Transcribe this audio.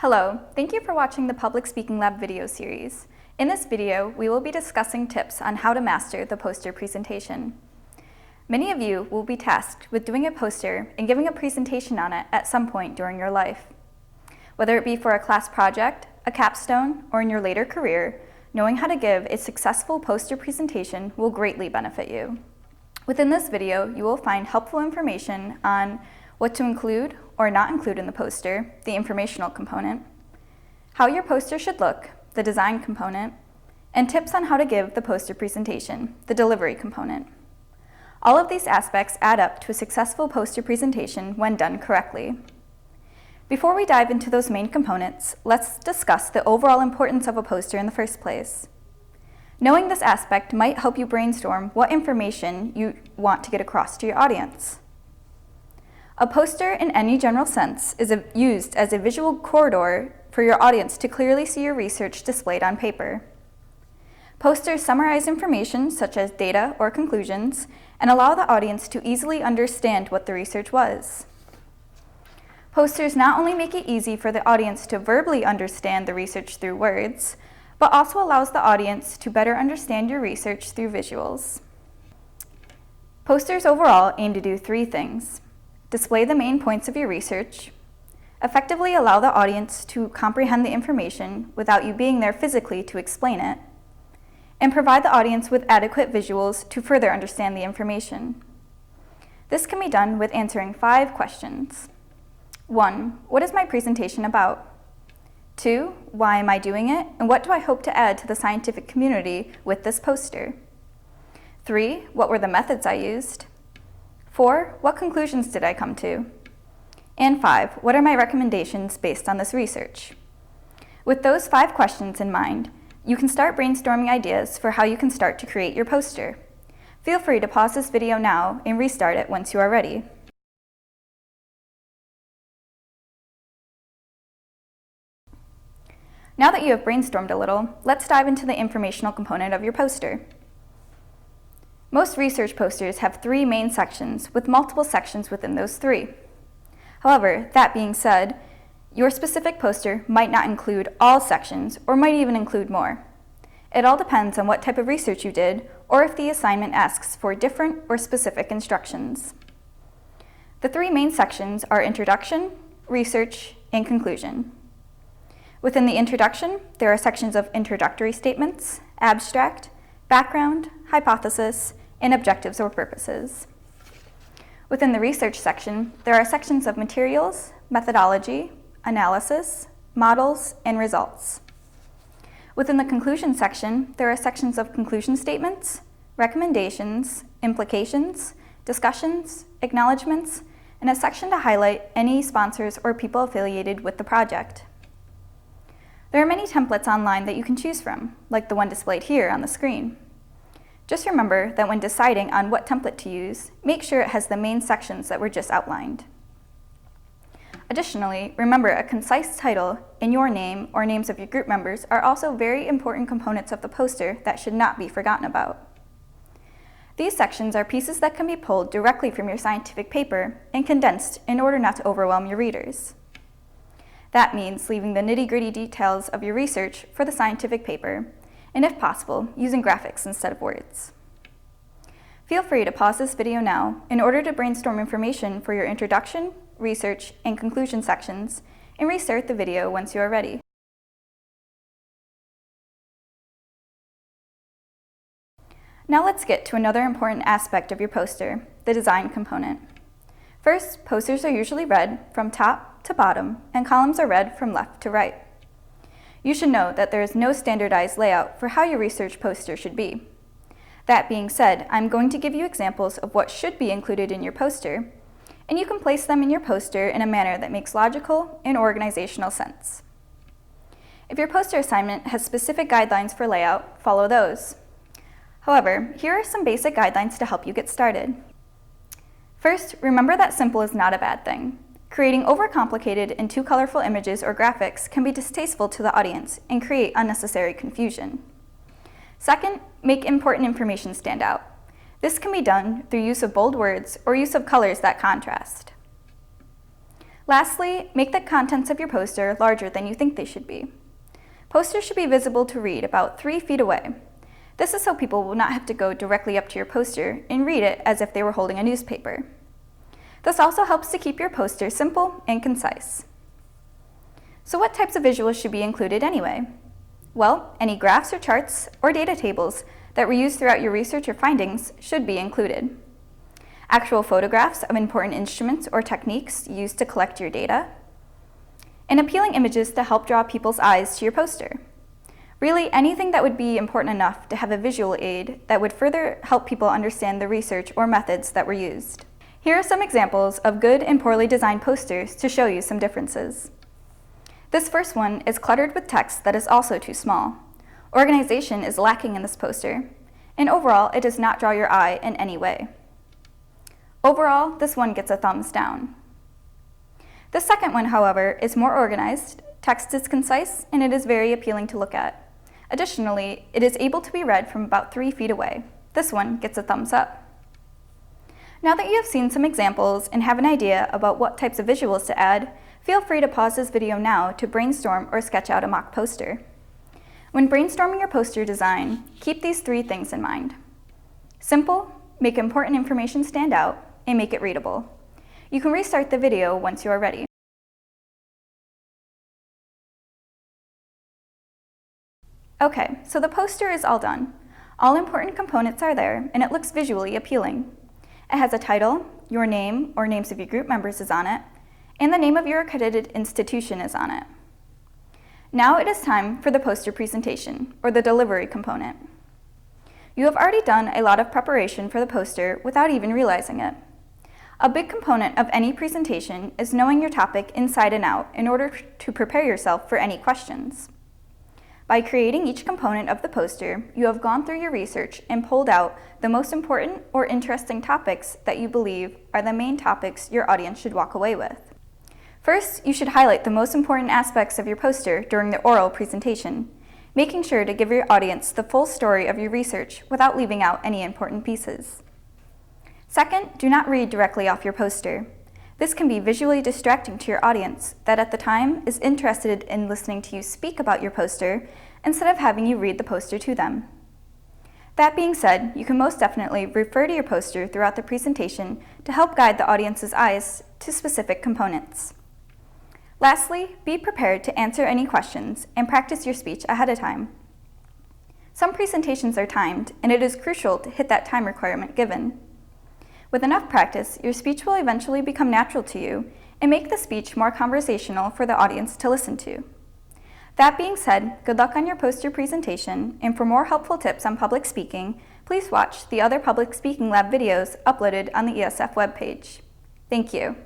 Hello, thank you for watching the Public Speaking Lab video series. In this video, we will be discussing tips on how to master the poster presentation. Many of you will be tasked with doing a poster and giving a presentation on it at some point during your life. Whether it be for a class project, a capstone, or in your later career, knowing how to give a successful poster presentation will greatly benefit you. Within this video, you will find helpful information on what to include or not include in the poster, the informational component, how your poster should look, the design component, and tips on how to give the poster presentation, the delivery component. All of these aspects add up to a successful poster presentation when done correctly. Before we dive into those main components, let's discuss the overall importance of a poster in the first place. Knowing this aspect might help you brainstorm what information you want to get across to your audience. A poster, in any general sense, is used as a visual corridor for your audience to clearly see your research displayed on paper. Posters summarize information such as data or conclusions and allow the audience to easily understand what the research was. Posters not only make it easy for the audience to verbally understand the research through words, but also allows the audience to better understand your research through visuals. Posters overall aim to do three things: display the main points of your research, effectively allow the audience to comprehend the information without you being there physically to explain it, and provide the audience with adequate visuals to further understand the information. This can be done with answering 5 questions. 1. What is my presentation about? 2. Why am I doing it, and what do I hope to add to the scientific community with this poster? 3. What were the methods I used? 4. What conclusions did I come to? And 5. What are my recommendations based on this research? With those 5 questions in mind, you can start brainstorming ideas for how you can start to create your poster. Feel free to pause this video now and restart it once you are ready. Now that you have brainstormed a little, let's dive into the informational component of your poster. Most research posters have 3 main sections with multiple sections within those 3. However, that being said, your specific poster might not include all sections or might even include more. It all depends on what type of research you did or if the assignment asks for different or specific instructions. The 3 main sections are introduction, research, and conclusion. Within the introduction, there are sections of introductory statements, abstract, background, hypothesis, and objectives or purposes. Within the research section, there are sections of materials, methodology, analysis, models, and results. Within the conclusion section, there are sections of conclusion statements, recommendations, implications, discussions, acknowledgements, and a section to highlight any sponsors or people affiliated with the project. There are many templates online that you can choose from, like the one displayed here on the screen. Just remember that when deciding on what template to use, make sure it has the main sections that were just outlined. Additionally, remember a concise title and your name or names of your group members are also very important components of the poster that should not be forgotten about. These sections are pieces that can be pulled directly from your scientific paper and condensed in order not to overwhelm your readers. That means leaving the nitty-gritty details of your research for the scientific paper, and if possible, using graphics instead of words. Feel free to pause this video now in order to brainstorm information for your introduction, research, and conclusion sections, and restart the video once you are ready. Now let's get to another important aspect of your poster, the design component. First, posters are usually read from top to bottom, and columns are read from left to right. You should know that there is no standardized layout for how your research poster should be. That being said, I'm going to give you examples of what should be included in your poster, and you can place them in your poster in a manner that makes logical and organizational sense. If your poster assignment has specific guidelines for layout, follow those. However, here are some basic guidelines to help you get started. First, remember that simple is not a bad thing. Creating overcomplicated and too colorful images or graphics can be distasteful to the audience and create unnecessary confusion. Second, make important information stand out. This can be done through use of bold words or use of colors that contrast. Lastly, make the contents of your poster larger than you think they should be. Posters should be visible to read about 3 feet away. This is so people will not have to go directly up to your poster and read it as if they were holding a newspaper. This also helps to keep your poster simple and concise. So what types of visuals should be included anyway? Well, any graphs or charts or data tables that were used throughout your research or findings should be included. Actual photographs of important instruments or techniques used to collect your data, and appealing images to help draw people's eyes to your poster. Really, anything that would be important enough to have a visual aid that would further help people understand the research or methods that were used. Here are some examples of good and poorly designed posters to show you some differences. This first one is cluttered with text that is also too small. Organization is lacking in this poster, and overall, it does not draw your eye in any way. Overall, this one gets a thumbs down. The second one, however, is more organized, text is concise, and it is very appealing to look at. Additionally, it is able to be read from about 3 feet away. This one gets a thumbs up. Now that you have seen some examples and have an idea about what types of visuals to add, feel free to pause this video now to brainstorm or sketch out a mock poster. When brainstorming your poster design, keep these 3 things in mind. Simple, make important information stand out, and make it readable. You can restart the video once you are ready. Okay, so the poster is all done. All important components are there, and it looks visually appealing. It has a title, your name or names of your group members is on it, and the name of your accredited institution is on it. Now it is time for the poster presentation, or the delivery component. You have already done a lot of preparation for the poster without even realizing it. A big component of any presentation is knowing your topic inside and out in order to prepare yourself for any questions. By creating each component of the poster, you have gone through your research and pulled out the most important or interesting topics that you believe are the main topics your audience should walk away with. First, you should highlight the most important aspects of your poster during the oral presentation, making sure to give your audience the full story of your research without leaving out any important pieces. Second, do not read directly off your poster. This can be visually distracting to your audience that at the time is interested in listening to you speak about your poster instead of having you read the poster to them. That being said, you can most definitely refer to your poster throughout the presentation to help guide the audience's eyes to specific components. Lastly, be prepared to answer any questions and practice your speech ahead of time. Some presentations are timed, and it is crucial to hit that time requirement given. With enough practice, your speech will eventually become natural to you and make the speech more conversational for the audience to listen to. That being said, good luck on your poster presentation, and for more helpful tips on public speaking, please watch the other Public Speaking Lab videos uploaded on the ESF webpage. Thank you.